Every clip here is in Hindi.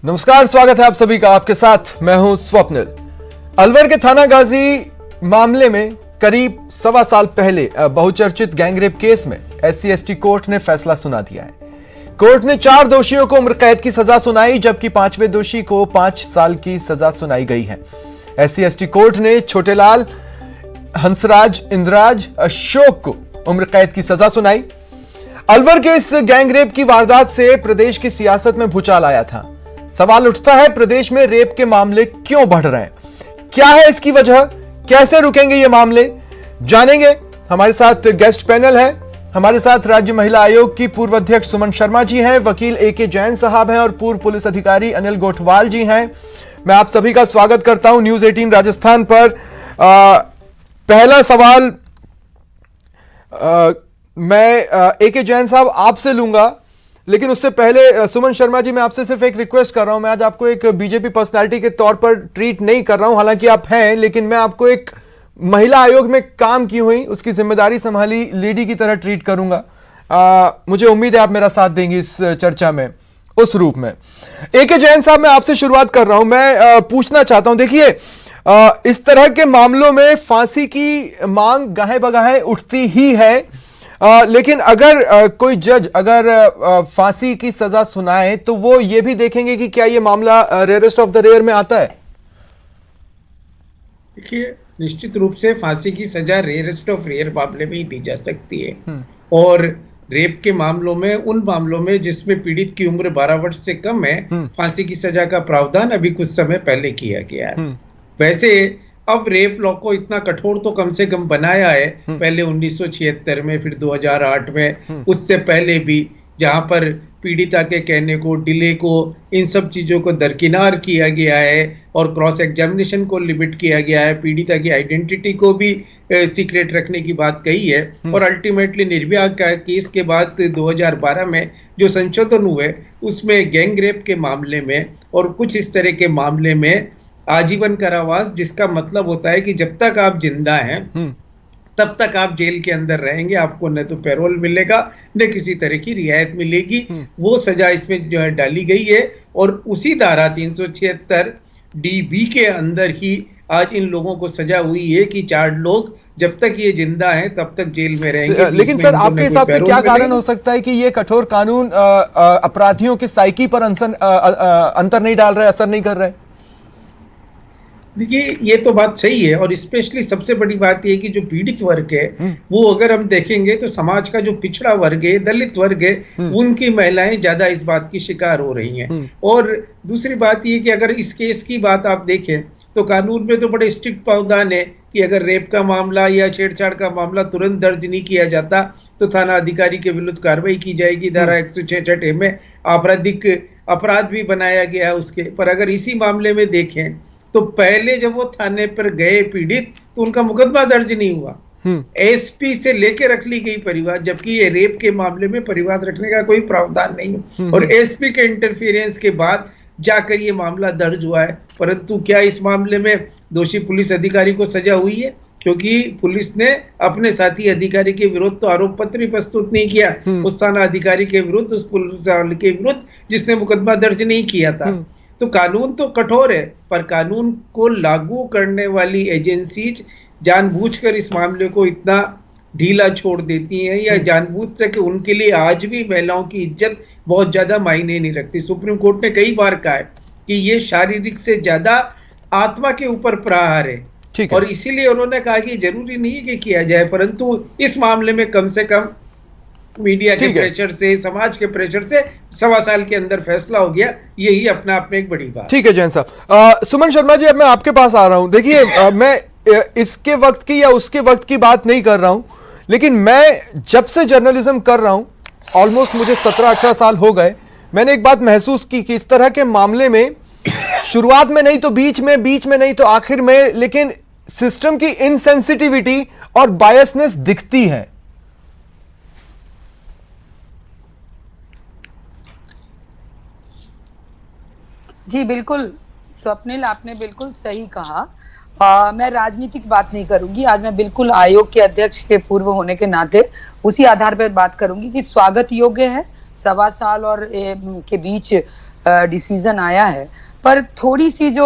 नमस्कार, स्वागत है आप सभी का। आपके साथ मैं हूं स्वप्निल। अलवर के थाना गाजी मामले में करीब 1.25 साल पहले बहुचर्चित गैंगरेप केस में SC/ST कोर्ट ने फैसला सुना दिया है। कोर्ट ने 4 दोषियों को उम्र कैद की सजा सुनाई, जबकि 5वें दोषी को 5 साल की सजा सुनाई गई है। SC/ST कोर्ट ने छोटेलाल, हंसराज, इंद्राज, अशोक को उम्र कैद की सजा सुनाई। अलवर के इस गैंगरेप की वारदात से प्रदेश की सियासत में भूचाल आया था। सवाल उठता है, प्रदेश में रेप के मामले क्यों बढ़ रहे हैं? क्या है इसकी वजह? कैसे रुकेंगे ये मामले? जानेंगे। हमारे साथ गेस्ट पैनल है। हमारे साथ राज्य महिला आयोग की पूर्व अध्यक्ष सुमन शर्मा जी हैं, वकील AK जैन साहब हैं और पूर्व पुलिस अधिकारी अनिल गोठवाल जी हैं। मैं आप सभी का स्वागत करता हूं न्यूज 18 राजस्थान पर। पहला सवाल मैं AK जैन साहब आपसे लूंगा, लेकिन उससे पहले सुमन शर्मा जी, मैं आपसे सिर्फ एक रिक्वेस्ट कर रहा हूं। मैं आज आपको एक बीजेपी पर्सनालिटी के तौर पर ट्रीट नहीं कर रहा हूं, हालांकि आप हैं, लेकिन मैं आपको एक महिला आयोग में काम की हुई, उसकी जिम्मेदारी संभाली लेडी की तरह ट्रीट करूंगा। मुझे उम्मीद है आप मेरा साथ देंगे इस चर्चा में, उस रूप में। AK जैन साहब, मैं आपसे शुरुआत कर रहा हूं। मैं पूछना चाहता हूं, देखिए, इस तरह के मामलों में फांसी की मांग गाहे बगाहे उठती ही है, लेकिन अगर कोई जज अगर फांसी की सजा सुनाए तो वो ये भी देखेंगे कि क्या ये मामला रेयरेस्ट ऑफ द रेयर में आता है। देखिए, निश्चित रूप से फांसी की सजा रेयरेस्ट ऑफ रेयर मामले में ही दी जा सकती है। और रेप के मामलों में, उन मामलों में जिसमें पीड़ित की उम्र 12 वर्ष से कम है, फांसी की सजा का प्रावधान अभी कुछ समय पहले किया गया है। वैसे अब रेप लॉ को इतना कठोर तो कम से कम बनाया है, पहले 1976 में, फिर 2008 में, उससे पहले भी, जहां पर पीड़िता के कहने को, डिले को, इन सब चीजों को दरकिनार किया गया है और क्रॉस एग्जामिनेशन को लिमिट किया गया है, पीड़िता की आइडेंटिटी को भी सीक्रेट रखने की बात कही है। और अल्टीमेटली निर्भया का केस के बाद 2012 में जो संशोधन हुए, उसमें गैंग रेप के मामले में और कुछ इस तरह के मामले में आजीवन कारावास, जिसका मतलब होता है कि जब तक आप जिंदा हैं तब तक आप जेल के अंदर रहेंगे, आपको न तो पैरोल मिलेगा न किसी तरह की रियायत मिलेगी। वो सजा इसमें जो है डाली गई है। और उसी धारा 376 DB के अंदर ही आज इन लोगों को सजा हुई है कि 4 लोग जब तक ये जिंदा हैं तब तक जेल में रहेंगे। लेकिन सर, आपके हिसाब से क्या कारण हो सकता है कि ये कठोर कानून अपराधियों की साइकी पर अंतर नहीं डाल रहे, असर नहीं कर रहे? देखिए, ये तो बात सही है। और स्पेशली सबसे बड़ी बात ये कि जो पीड़ित वर्ग है, वो अगर हम देखेंगे तो समाज का जो पिछड़ा वर्ग है, दलित वर्ग है, उनकी महिलाएं ज्यादा इस बात की शिकार हो रही हैं। और दूसरी बात ये कि अगर इस केस की बात आप देखें तो कानून में तो बड़े स्ट्रिक्ट प्रावधान है कि अगर रेप का मामला या छेड़छाड़ का मामला तुरंत दर्ज नहीं किया जाता तो थाना अधिकारी के विरुद्ध कार्रवाई की जाएगी। धारा 166 में आपराधिक अपराध भी बनाया गया है उसके। पर अगर इसी मामले में देखें तो पहले जब वो थाने पर गए पीड़ित, तो उनका मुकदमा दर्ज नहीं हुआ। SP से लेके रख ली गई परिवार, जबकि ये रेप के मामले में परिवार रखने का कोई प्रावधान नहीं। और SP के इंटरफेरेंस के बाद जाकर ये मामला दर्ज हुआ है। परंतु क्या इस मामले में दोषी पुलिस अधिकारी को सजा हुई है? क्योंकि पुलिस ने अपने साथी अधिकारी के विरुद्ध तो आरोप पत्र भी प्रस्तुत नहीं किया, उस थाना अधिकारी के विरुद्ध, उस पुलिस वाले के विरुद्ध जिसने मुकदमा दर्ज नहीं किया था। तो कानून तो कठोर है, पर कानून को लागू करने वाली एजेंसीज जानबूझकर इस मामले को इतना ढीला छोड़ देती हैं, या जानबूझ से कि उनके लिए आज भी महिलाओं की इज्जत बहुत ज्यादा मायने नहीं रखती। सुप्रीम कोर्ट ने कई बार कहा है कि ये शारीरिक से ज्यादा आत्मा के ऊपर प्रहार है, और इसीलिए उन्होंने कहा कि जरूरी नहीं है कि किया जाए, परंतु इस मामले में कम से कम मीडिया के प्रेशर से, समाज के प्रेशर से 1.25 साल के अंदर फैसला हो गया। यही अपने आप में एक बड़ी बात। ठीक है जैन साहब। सुमन शर्मा जी, अब मैं आपके पास आ रहा हूं। देखिए, मैं इसके वक्त की या उसके वक्त की बात नहीं कर रहा हूं, लेकिन मैं जब से जर्नलिज्म कर रहा हूं, ऑलमोस्ट मुझे 17-18 साल हो गए, मैंने एक बात महसूस की कि इस तरह के मामले में शुरुआत में नहीं तो बीच में नहीं तो आखिर में, लेकिन सिस्टम की इनसेंसिटिविटी और बायसनेस दिखती है। जी बिल्कुल स्वप्निल, आपने बिल्कुल सही कहा। मैं राजनीतिक बात नहीं करूंगी आज, मैं बिल्कुल आयोग के अध्यक्ष के पूर्व होने के नाते उसी आधार पर बात करूंगी कि स्वागत योग्य है 1.25 साल और के बीच डिसीजन आया है। पर थोड़ी सी जो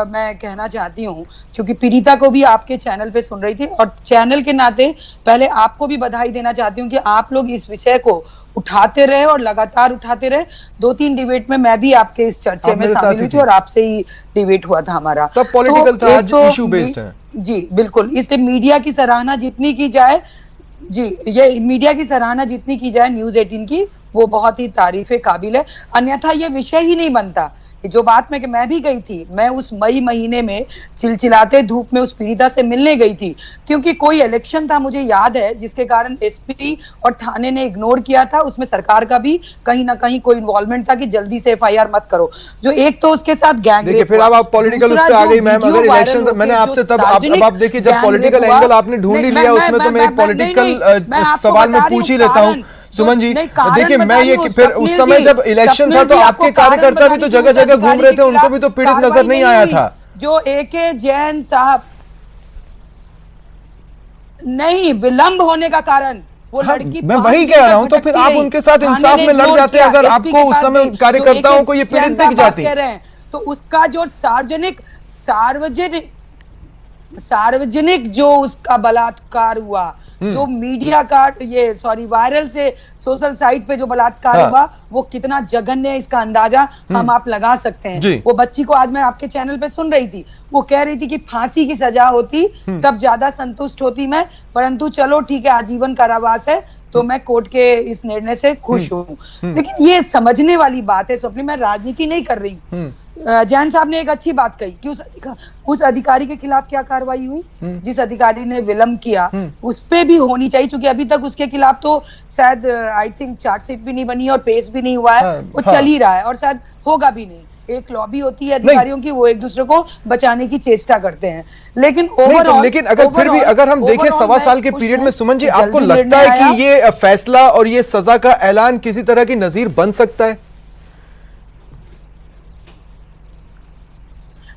मैं कहना चाहती हूँ, क्योंकि पीड़िता को भी आपके चैनल पे सुन रही थी और चैनल के नाते पहले आपको भी बधाई देना चाहती हूँ कि आप लोग इस विषय को उठाते रहे और लगातार उठाते रहे। 2-3 डिबेट में मैं भी आपके इस चर्चे में शामिल हुई थी और आपसे ही डिबेट हुआ था हमारा। तब पॉलिटिकल था, आज इशू बेस्ड है। जी बिल्कुल, इसलिए मीडिया की सराहना जितनी की जाए, जी ये मीडिया की सराहना जितनी की जाए न्यूज 18 की, वो बहुत ही तारीफे काबिल है। अन्यथा ये विषय ही नहीं बनता। जो बात में कि मैं भी गई थी, मैं उस मई महीने में चिलचिलाते धूप में उस पीड़िता से मिलने गई थी, क्योंकि कोई इलेक्शन था मुझे याद है, जिसके कारण एसपी और थाने ने इग्नोर किया था। उसमें सरकार का भी कहीं ना कहीं कोई इन्वॉल्वमेंट था कि जल्दी से एफआईआर मत करो। जो एक तो उसके साथ गैंग देखिए, फिर आप पॉलिटिकल उस पे आ गई मैम। अगर इलेक्शन, मैंने आपसे तब अब आप देखिए, जब पॉलिटिकल एंगल आपने ढूंढ ही लिया उसमें, तो मैं एक पॉलिटिकल सवाल में पूछ ही लेता हूँ। सुमन जी देखिए, मैं ये कि फिर उस समय जब इलेक्शन था तो आपके कार्यकर्ता भी तो जगह जगह घूम रहे थे, उनको भी तो पीड़ित नजर नहीं आया था। जो एके जैन साहब, नहीं विलंब होने का कारण वो लड़की, मैं वही कह रहा हूं, तो फिर आप उनके साथ इंसाफ में लड़ जाते अगर आपको उस समय कार्यकर्ताओं को ये पीड़ित दिख जाती। तो उसका जो सार्वजनिक जो उसका बलात्कार हुआ, जो मीडिया का वायरल से सोशल साइट पे जो बलात्कार हुआ, वो कितना जघन्य है इसका अंदाजा हम आप लगा सकते हैं। वो बच्ची को आज मैं आपके चैनल पे सुन रही थी, वो कह रही थी कि फांसी की सजा होती तब ज्यादा संतुष्ट होती मैं, परंतु चलो ठीक है आजीवन कारावास है तो मैं कोर्ट के इस निर्णय से खुश हूँ। लेकिन ये समझने वाली बात है स्वप्निल, मैं राजनीति नहीं कर रही। जैन साहब ने एक अच्छी बात कही कि उस अधिकारी के खिलाफ क्या कार्रवाई हुई, जिस अधिकारी ने विलंब किया उस पे भी होनी चाहिए, क्योंकि अभी तक उसके खिलाफ तो शायद आई थिंक चार्जशीट भी नहीं बनी और पेश भी नहीं हुआ है। वो चल ही रहा है और शायद होगा भी नहीं। एक लॉबी होती है अधिकारियों की, वो एक दूसरे को बचाने की चेष्टा करते हैं। लेकिन ओवरऑल, लेकिन अगर फिर भी अगर हम देखें 1.25 साल के पीरियड में, सुमन जी आपको लगता है कि ये फैसला और ये सजा का ऐलान किसी तरह की नजीर बन सकता है?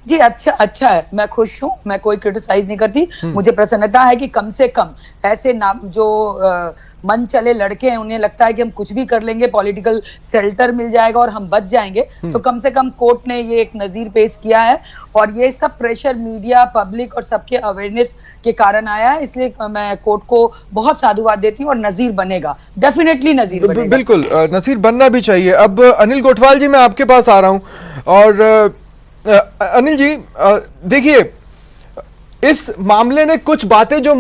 जी अच्छा है, मैं खुश हूँ, मैं कोई क्रिटिसाइज नहीं करती। मुझे प्रसन्नता है कि कम से कम ऐसे नाम जो मन चले लड़के हैं, उन्हें लगता है कि हम कुछ भी कर लेंगे, पॉलिटिकल शेल्टर मिल जाएगा और हम बच जाएंगे, तो कम से कम कोर्ट ने ये एक नजीर पेश किया है। और ये सब प्रेशर मीडिया, पब्लिक और सबके अवेयरनेस के कारण आया है, इसलिए मैं कोर्ट को बहुत साधुवाद देती हूँ और नजीर बनेगा, डेफिनेटली नजीर बनेगा। बिल्कुल नजीर बनना भी चाहिए। अब अनिल गोठवाल जी, मैं आपके पास आ रहा हूँ। और अनिल जी देखिए, इस मामले ने कुछ बातें जो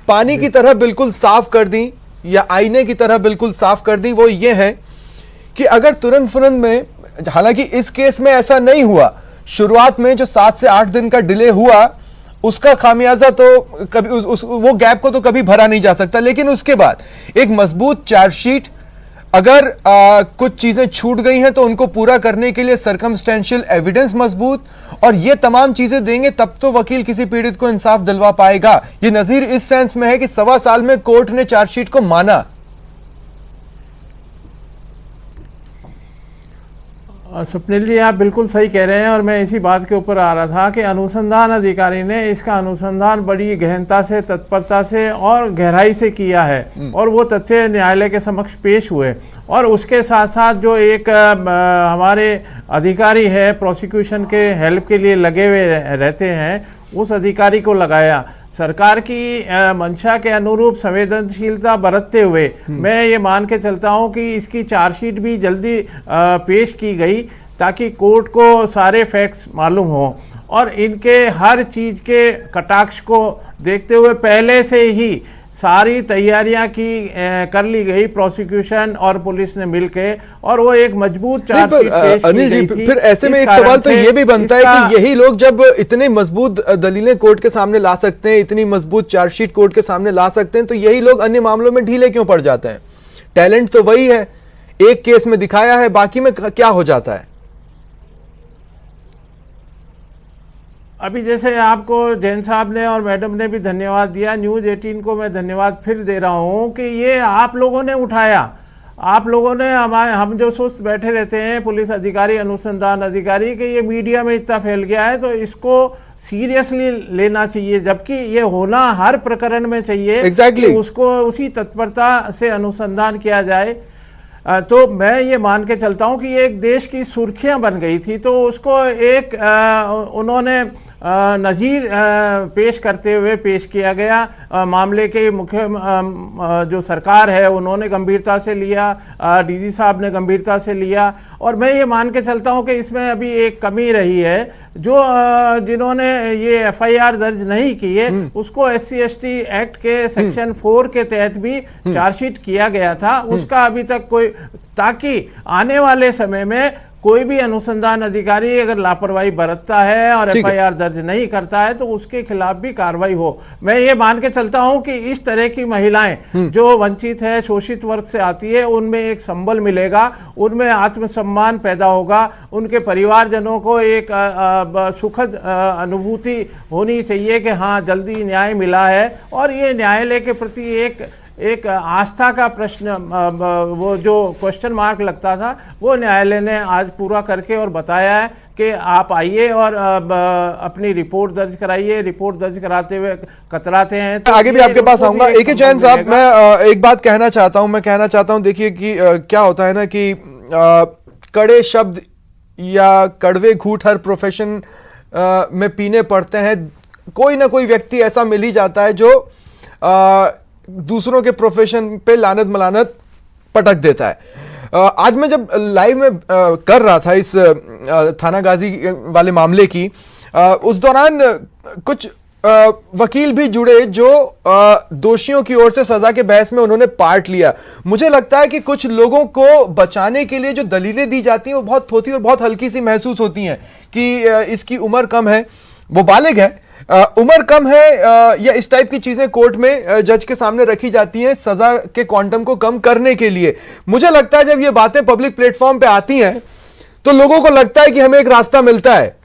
पानी की तरह बिल्कुल साफ कर दी या आईने की तरह बिल्कुल साफ कर दी, वो ये है कि अगर तुरंत में, हालांकि इस केस में ऐसा नहीं हुआ, शुरुआत में जो 7 से 8 दिन का डिले हुआ उसका खामियाजा तो कभी वो गैप को तो कभी भरा नहीं जा सकता, लेकिन उसके बाद एक मजबूत चार्जशीट, अगर कुछ चीजें छूट गई हैं तो उनको पूरा करने के लिए सर्कमस्टेंशियल एविडेंस मजबूत, और ये तमाम चीजें देंगे तब तो वकील किसी पीड़ित को इंसाफ दिलवा पाएगा। ये नजीर इस सेंस में है कि 1.25 साल में कोर्ट ने चार्जशीट को माना। स्वप्निल जी, आप बिल्कुल सही कह रहे हैं और मैं इसी बात के ऊपर आ रहा था कि अनुसंधान अधिकारी ने इसका अनुसंधान बड़ी गहनता से, तत्परता से और गहराई से किया है और वो तथ्य न्यायालय के समक्ष पेश हुए। और उसके साथ साथ जो एक हमारे अधिकारी है प्रोसिक्यूशन के हेल्प के लिए लगे हुए रहते हैं, उस अधिकारी को लगाया। सरकार की मंशा के अनुरूप संवेदनशीलता बरतते हुए मैं ये मान के चलता हूँ कि इसकी चार्जशीट भी जल्दी पेश की गई ताकि कोर्ट को सारे फैक्ट्स मालूम हो और इनके हर चीज़ के कटाक्ष को देखते हुए पहले से ही सारी तैयारियां कर ली गई प्रोसिक्यूशन और पुलिस ने मिलके, और वो एक मजबूत चार्जशीट पेश अनिल जी, फिर ऐसे में एक सवाल तो ये भी बनता है कि यही लोग जब इतने मजबूत दलीलें कोर्ट के सामने ला सकते हैं, इतनी मजबूत चार्जशीट कोर्ट के सामने ला सकते हैं, तो यही लोग अन्य मामलों में ढीले क्यों पड़ जाते हैं? टैलेंट तो वही है, एक केस में दिखाया है, बाकी में क्या हो जाता है? अभी जैसे आपको जैन साहब ने और मैडम ने भी धन्यवाद दिया, न्यूज़ 18 को मैं धन्यवाद फिर दे रहा हूँ कि ये आप लोगों ने उठाया। आप लोगों ने हम जो सुस्त बैठे रहते हैं पुलिस अधिकारी, अनुसंधान अधिकारी, कि ये मीडिया में इतना फैल गया है तो इसको सीरियसली लेना चाहिए, जबकि ये होना हर प्रकरण में चाहिए। Exactly. उसको उसी तत्परता से अनुसंधान किया जाए। तो मैं ये मान के चलता हूं कि ये एक देश की सुर्खियां बन गई थी, तो उसको एक उन्होंने नज़ीर पेश करते हुए पेश किया गया। मामले के मुख्य जो सरकार है उन्होंने गंभीरता से लिया, डीजी साहब ने गंभीरता से लिया, और मैं ये मान के चलता हूं कि इसमें अभी एक कमी रही है, जो जिन्होंने ये एफआईआर दर्ज नहीं की है उसको SC/ST एक्ट के सेक्शन 4 के तहत भी चार्जशीट किया गया था, उसका अभी तक कोई, ताकि आने वाले समय में कोई भी अनुसंधान अधिकारी अगर लापरवाही बरतता है और एफआईआर दर्ज नहीं करता है तो उसके खिलाफ भी कार्रवाई हो। मैं ये मान के चलता हूं कि इस तरह की महिलाएं जो वंचित है, शोषित वर्ग से आती है, उनमें एक संबल मिलेगा, उनमें आत्मसम्मान पैदा होगा, उनके परिवारजनों को एक सुखद अनुभूति होनी चाहिए कि हाँ जल्दी न्याय मिला है, और ये न्यायालय के प्रति एक आस्था का प्रश्न, वो जो क्वेश्चन मार्क लगता था वो न्यायालय ने आज पूरा करके और बताया है कि आप आइए और अपनी रिपोर्ट दर्ज कराइए। रिपोर्ट दर्ज कराते हुए कतराते हैं तो आगे भी आपके पास आऊंगा। AK जैन साहब, मैं एक बात कहना चाहता हूं, देखिए कि क्या होता है ना कि कड़े शब्द या कड़वे घूंट हर प्रोफेशन में पीने पड़ते हैं। कोई ना कोई व्यक्ति ऐसा मिल ही जाता है जो दूसरों के प्रोफेशन पे लानत मलानत पटक देता है। आज मैं जब लाइव में कर रहा था इस थाना गाजी वाले मामले की, उस दौरान कुछ वकील भी जुड़े जो दोषियों की ओर से सजा के बहस में उन्होंने पार्ट लिया। मुझे लगता है कि कुछ लोगों को बचाने के लिए जो दलीलें दी जाती हैं वो बहुत थोथी और बहुत हल्की सी महसूस होती हैं कि इसकी उम्र कम है, वो बालिग है, उम्र कम है, या इस टाइप की चीजें कोर्ट में जज के सामने रखी जाती हैं सजा के क्वांटम को कम करने के लिए। मुझे लगता है जब ये बातें पब्लिक प्लेटफॉर्म पे आती हैं तो लोगों को लगता है कि हमें एक रास्ता मिलता है,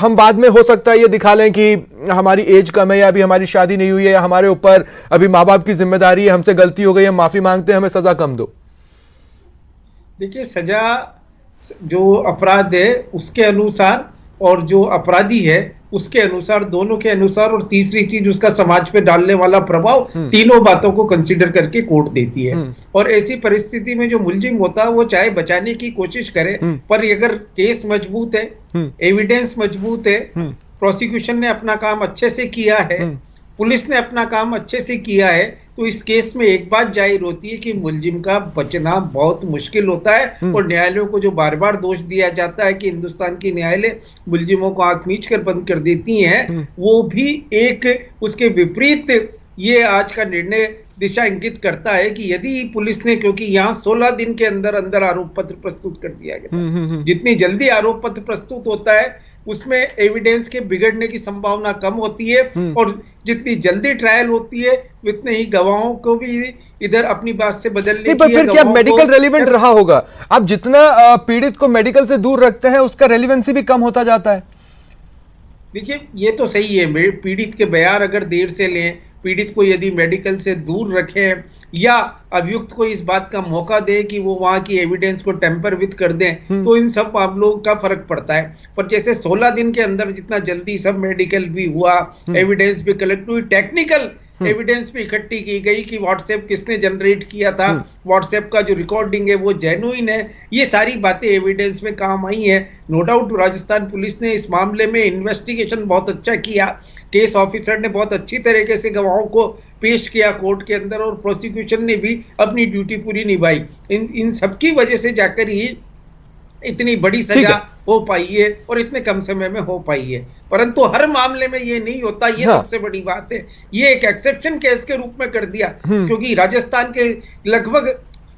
हम बाद में हो सकता है ये दिखा लें कि हमारी एज कम है, या अभी हमारी शादी नहीं हुई है, या हमारे ऊपर अभी माँ बाप की जिम्मेदारी है, हमसे गलती हो गई, हम माफी मांगते हैं, हमें सजा कम दो। देखिए, सजा जो अपराध है उसके अनुसार और जो अपराधी है उसके अनुसार, दोनों के अनुसार, और तीसरी चीज उसका समाज पे डालने वाला प्रभाव, तीनों बातों को कंसीडर करके कोर्ट देती है। और ऐसी परिस्थिति में जो मुलजिम होता है वो चाहे बचाने की कोशिश करे, पर अगर केस मजबूत है, एविडेंस मजबूत है, प्रोसिक्यूशन ने अपना काम अच्छे से किया है, पुलिस ने अपना काम अच्छे से किया है, तो इस केस में एक बात जाहिर होती है कि मुलजिम का बचना बहुत मुश्किल होता है। और न्यायालयों को जो बार बार दोष दिया जाता है कि हिंदुस्तान की न्यायालय मुलजिमों को आंख मीच कर बंद कर देती हैं, वो भी एक उसके विपरीत ये आज का निर्णय दिशा इंगित करता है कि यदि पुलिस ने, क्योंकि यहाँ 16 दिन के अंदर अंदर आरोप पत्र प्रस्तुत कर दिया गया, जितनी जल्दी आरोप पत्र प्रस्तुत होता है उसमें एविडेंस के बिगड़ने की संभावना कम होती है, और जितनी जल्दी ट्रायल होती है उतने ही गवाहों को भी इधर अपनी बात से बदलने पर फिर क्या मेडिकल रेलिवेंट रहा होगा? आप जितना पीड़ित को मेडिकल से दूर रखते हैं उसका रेलिवेंसी भी कम होता जाता है। देखिए, ये तो सही है, पीड़ित के बयान अगर देर से लें, पीड़ित को यदि मेडिकल से दूर रखें, या अभियुक्त को इस बात का मौका दे कि वो वहां की एविडेंस को टेम्पर विद कर दें, तो इन सब मामलों का फर्क पड़ता है। पर जैसे 16 दिन के अंदर जितना जल्दी सब मेडिकल भी हुआ, एविडेंस भी कलेक्ट हुई, टेक्निकल एविडेंस भी इकट्ठी की गई कि व्हाट्सएप किसने जनरेट किया था, व्हाट्सएप का जो रिकॉर्डिंग है वो जेन्युइन है, ये सारी बातें एविडेंस में काम आई है। नो डाउट राजस्थान पुलिस ने इस मामले में इन्वेस्टिगेशन बहुत अच्छा किया, केस ऑफिसर ने बहुत अच्छी तरीके से गवाहों को पेश किया कोर्ट के अंदर, और प्रोसिक्यूशन ने भी अपनी ड्यूटी पूरी निभाई। इन सबकी वजह से जाकर ही इतनी बड़ी सजा हो पाई है और इतने कम समय में हो पाई है। परंतु हर मामले में ये नहीं होता, ये सबसे बड़ी बात है। ये एक एक्सेप्शन केस के रूप में कर दिया, क्योंकि राजस्थान के लगभग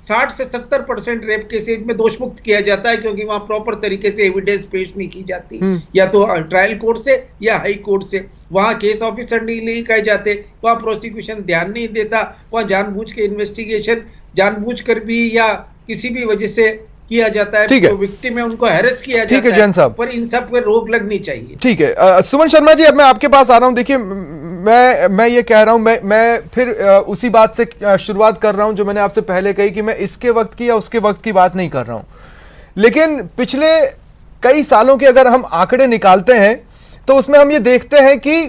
60 से 70% रेप केसेज में दोष मुक्त किया जाता है, क्योंकि वहां प्रॉपर तरीके से एविडेंस पेश नहीं की जाती, या तो ट्रायल कोर्ट से या हाई कोर्ट से। वहां केस ऑफिसर नहीं कहे जाते, वहां प्रोसिक्यूशन ध्यान नहीं देता, वहां जानबूझ के इन्वेस्टिगेशन जानबूझकर भी या किसी भी वजह से किया जाता है, तो विक्टिम है उनको हैरेस किया जाता है। जैन साहब, पर इन सब पर रोक लगनी चाहिए। ठीक है, सुमन शर्मा जी, अब मैं आपके पास आ रहा हूं। देखिए, मैं ये कह रहा हूं, मैं फिर उसी बात से शुरुआत कर रहा हूं जो मैंने आपसे पहले कही कि मैं इसके वक्त की या उसके वक्त की बात नहीं कर रहा हूं, लेकिन पिछले कई सालों के अगर हम आंकड़े निकालते हैं तो उसमें हम ये देखते हैं कि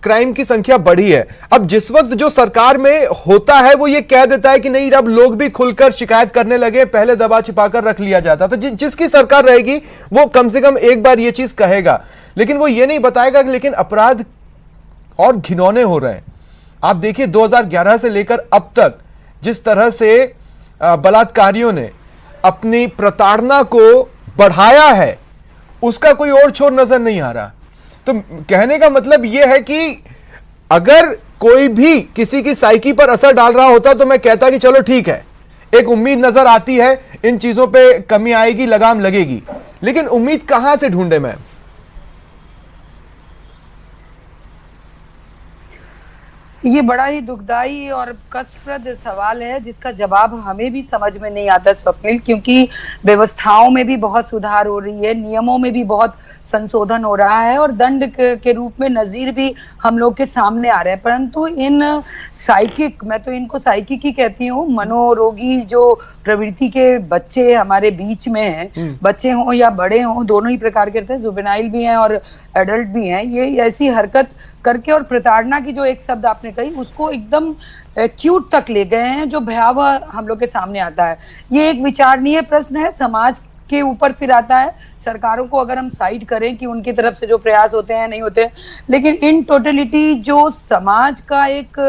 क्राइम की संख्या बढ़ी है। अब जिस वक्त जो सरकार में होता है वो ये कह देता है कि नहीं, अब लोग भी खुलकर शिकायत करने लगे, पहले दबा छिपाकर रख लिया जाता था। जिसकी सरकार रहेगी वो कम से कम एक बार ये चीज कहेगा, लेकिन वो ये नहीं बताएगा कि लेकिन अपराध और घिनौने हो रहे हैं। आप देखिए 2011 से लेकर अब तक जिस तरह से बलात्कारियों ने अपनी प्रताड़ना को बढ़ाया है, उसका कोई और छोर नजर नहीं आ रहा। तो कहने का मतलब यह है कि अगर कोई भी किसी की साइकी पर असर डाल रहा होता तो मैं कहता कि चलो ठीक है, एक उम्मीद नजर आती है, इन चीजों पे कमी आएगी, लगाम लगेगी। लेकिन उम्मीद कहां से ढूंढे मैम? ये बड़ा ही दुखदाई और कष्टप्रद सवाल है जिसका जवाब हमें भी समझ में नहीं आता स्वप्निल, क्योंकि व्यवस्थाओं में भी बहुत सुधार हो रही है, नियमों में भी बहुत संशोधन हो रहा है और दंड के रूप में नजीर भी हम लोग के सामने आ रहे हैं। परंतु इन साइकिक, मैं तो इनको साइकिक ही कहती हूँ, मनोरोगी जो प्रवृत्ति के बच्चे हमारे बीच में हैं, बच्चे हों या बड़े हों, दोनों ही प्रकार के रहते हैं, जुवेनाइल भी हैं और एडल्ट भी हैं, ये ऐसी हरकत करके और प्रताड़ना की जो एक शब्द आपने कही उसको एकदम क्यूट तक ले गए हैं, जो भयावह हम लोग के सामने आता है। ये एक विचारणीय प्रश्न है, समाज के ऊपर फिर आता है। सरकारों को अगर हम साइड करें कि उनकी तरफ से जो प्रयास होते हैं नहीं होते, लेकिन इन टोटलिटी जो समाज का एक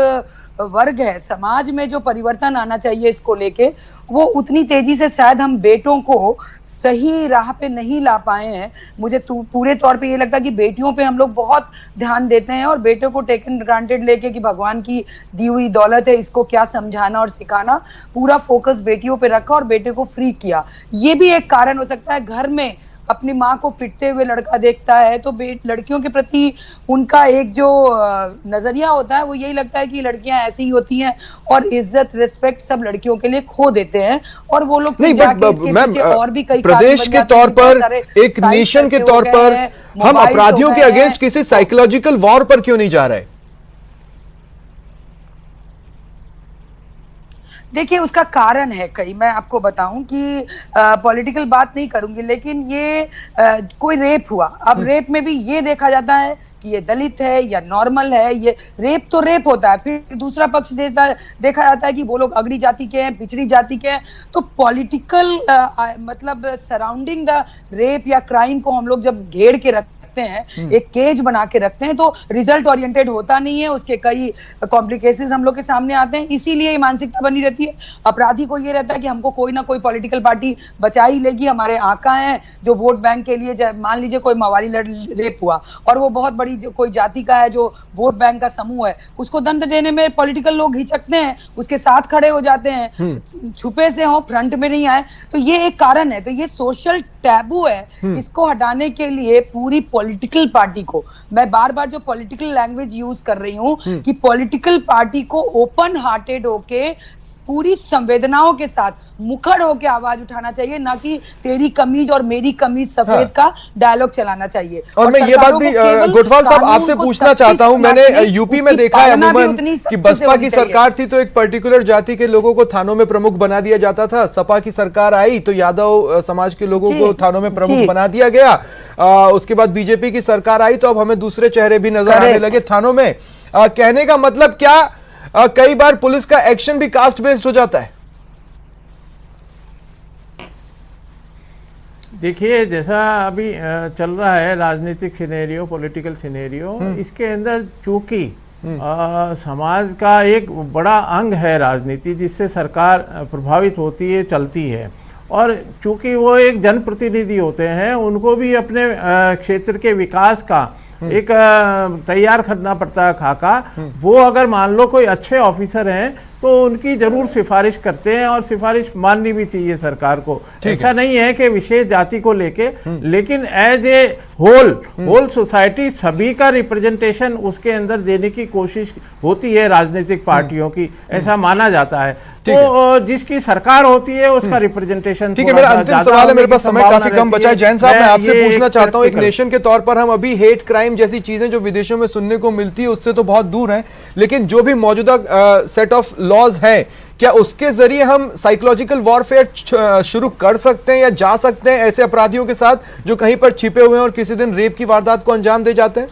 वर्ग है, समाज में जो परिवर्तन आना चाहिए इसको लेके, वो उतनी तेजी से शायद हम बेटों को सही राह पे नहीं ला पाए हैं। मुझे पूरे तौर पे ये लगता है कि बेटियों पे हम लोग बहुत ध्यान देते हैं और बेटों को टेकन ग्रांटेड लेके कि भगवान की दी हुई दौलत है, इसको क्या समझाना और सिखाना, पूरा फोकस बेटियों पे रखा और बेटे को फ्री किया। ये भी एक कारण हो सकता है। घर में अपनी माँ को पिटते हुए लड़का देखता है तो लड़कियों के प्रति उनका एक जो नजरिया होता है वो यही लगता है कि लड़कियां ऐसी ही होती हैं और इज्जत रिस्पेक्ट सब लड़कियों के लिए खो देते हैं और वो लोग नहीं, जाके और भी कई प्रदेश के तौर पर, एक नेशन के तौर पर हम अपराधियों के अगेंस्ट किसी साइकोलॉजिकल वॉर पर क्यों नहीं जा रहे? देखिए उसका कारण है कई, मैं आपको बताऊं कि पॉलिटिकल बात नहीं करूंगी, लेकिन ये कोई रेप हुआ, अब रेप में भी ये देखा जाता है कि ये दलित है या नॉर्मल है। ये रेप तो रेप होता है, फिर दूसरा पक्ष देखा जाता है कि वो लोग अगड़ी जाति के हैं, पिछड़ी जाति के हैं। तो पॉलिटिकल मतलब सराउंडिंग द रेप या क्राइम को हम लोग जब घेर के रखते हैं, एक केज बना के रखते हैं, तो रिजल्ट ओरिएंटेड होता नहीं है, उसके कई कॉम्प्लिकेशंस हम लोग के सामने आते हैं। इसीलिए ये मानसिकता बनी रहती है। अपराधी को ये रहता है कि हमको कोई ना कोई पॉलिटिकल पार्टी बचा ही लेगी, हमारे आका हैं जो वोट बैंक के लिए, मान लीजिए कोई मवाली रेप हुआ और वो बहुत बड़ी कोई जाति का है जो वोट बैंक का समूह है, उसको दंड देने में पॉलिटिकल लोग हिचकते हैं, उसके साथ खड़े हो जाते हैं, छुपे से हो, फ्रंट में नहीं आए। तो ये एक कारण है। तो ये सोशल टैबू है, इसको हटाने के लिए पूरी पॉलिटिकल पार्टी को, मैं बार बार जो पॉलिटिकल लैंग्वेज यूज कर रही हूं कि पॉलिटिकल पार्टी को ओपन हार्टेड होके पूरी संवेदनाओं के साथ मुखर होके आवाज उठाना चाहिए, ना कि तेरी कमीज और मेरी कमीज सफेद का डायलॉग चलाना चाहिए। और मैं ये बात भी गोठवाल साहब आपसे पूछना चाहता हूं, मैंने यूपी में देखा है अमूमन कि बसपा की सरकार थी तो एक पर्टिकुलर जाति के लोगों को थानों में प्रमुख बना दिया जाता था, सपा की सरकार आई तो यादव समाज के लोगों को थानों में प्रमुख बना दिया गया, उसके बाद बीजेपी की सरकार आई तो अब हमें दूसरे चेहरे भी नजर आने लगे थानों में। कहने का मतलब क्या, कई बार पुलिस का एक्शन भी कास्ट बेस्ड हो जाता है? देखिए जैसा अभी चल रहा है राजनीतिक सिनेरियो, पॉलिटिकल सिनेरियो, इसके अंदर चूंकि समाज का एक बड़ा अंग है राजनीति, जिससे सरकार प्रभावित होती है, चलती है, और चूंकि वो एक जनप्रतिनिधि होते हैं, उनको भी अपने क्षेत्र के विकास का एक तैयार करना पड़ता है खाका। वो अगर मान लो कोई अच्छे ऑफिसर हैं तो उनकी जरूर सिफारिश करते हैं और सिफारिश माननी भी चाहिए सरकार को। ऐसा नहीं है कि विशेष जाति को लेके, लेकिन एज ए होल सोसाइटी सभी का रिप्रेजेंटेशन उसके अंदर देने की कोशिश होती है राजनीतिक पार्टियों की, ऐसा माना जाता है। तो जिसकी सरकार होती है उसका रिप्रेजेंटेशन। ठीक है, मेरा अंतिम सवाल है, मेरे पास समय काफी कम बचा है। जैन साहब, मैं आपसे पूछना चाहता हूं, एक नेशन के तौर पर हम अभी हेट क्राइम जैसी चीजें जो विदेशों में सुनने को मिलती है उससे तो बहुत दूर हैं, लेकिन जो भी मौजूदा सेट ऑफ लॉज है, क्या उसके जरिए हम साइकोलॉजिकल वॉरफेयर शुरू कर सकते हैं या जा सकते हैं ऐसे अपराधियों के साथ जो कहीं पर छिपे हुए हैं और किसी दिन रेप की वारदात को अंजाम दे जाते हैं?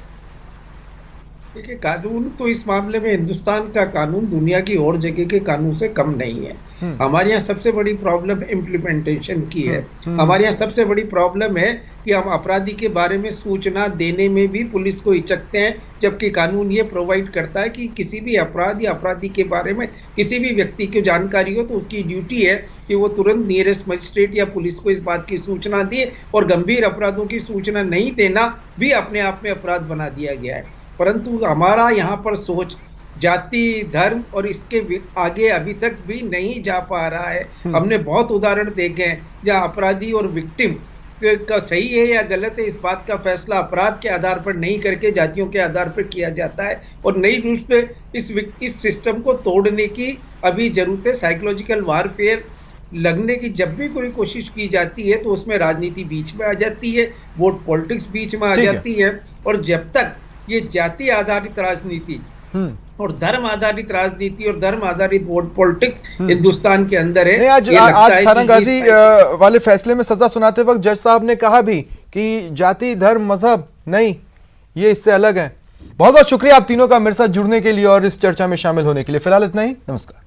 देखिए, कानून तो इस मामले में हिंदुस्तान का कानून दुनिया की और जगह के कानून से कम नहीं है। हमारे यहाँ सबसे बड़ी प्रॉब्लम इम्प्लीमेंटेशन की है। हमारे यहाँ सबसे बड़ी प्रॉब्लम है कि हम अपराधी के बारे में सूचना देने में भी पुलिस को हिचकते हैं, जबकि कानून ये प्रोवाइड करता है कि किसी भी अपराध या अपराधी के बारे में किसी भी व्यक्ति की जानकारी हो तो उसकी ड्यूटी है कि वो तुरंत नियरेस्ट मजिस्ट्रेट या पुलिस को इस बात की सूचना दे, और गंभीर अपराधों की सूचना नहीं देना भी अपने आप में अपराध बना दिया गया है। परंतु हमारा यहाँ पर सोच जाति, धर्म और इसके आगे अभी तक भी नहीं जा पा रहा है। हमने बहुत उदाहरण देखे हैं जहाँ अपराधी और विक्टिम का सही है या गलत है इस बात का फैसला अपराध के आधार पर नहीं करके जातियों के आधार पर किया जाता है, और नई रूप पे इस सिस्टम को तोड़ने की अभी जरूरत है। साइकोलॉजिकल वारफेयर लगने की जब भी कोई कोशिश की जाती है तो उसमें राजनीति बीच में आ जाती है, वोट पॉलिटिक्स बीच में आ जाती है, और जब तक ये जाति आधारित राजनीति और धर्म आधारित राजनीति और धर्म आधारित वोट पॉलिटिक्स हिंदुस्तान के अंदर है। आज थानागाजी वाले फैसले में सजा सुनाते वक्त जज साहब ने कहा भी कि जाति, धर्म, मजहब नहीं, ये इससे अलग है। बहुत बहुत शुक्रिया आप तीनों का मेरे साथ जुड़ने के लिए और इस चर्चा में शामिल होने के लिए। फिलहाल इतना ही, नमस्कार।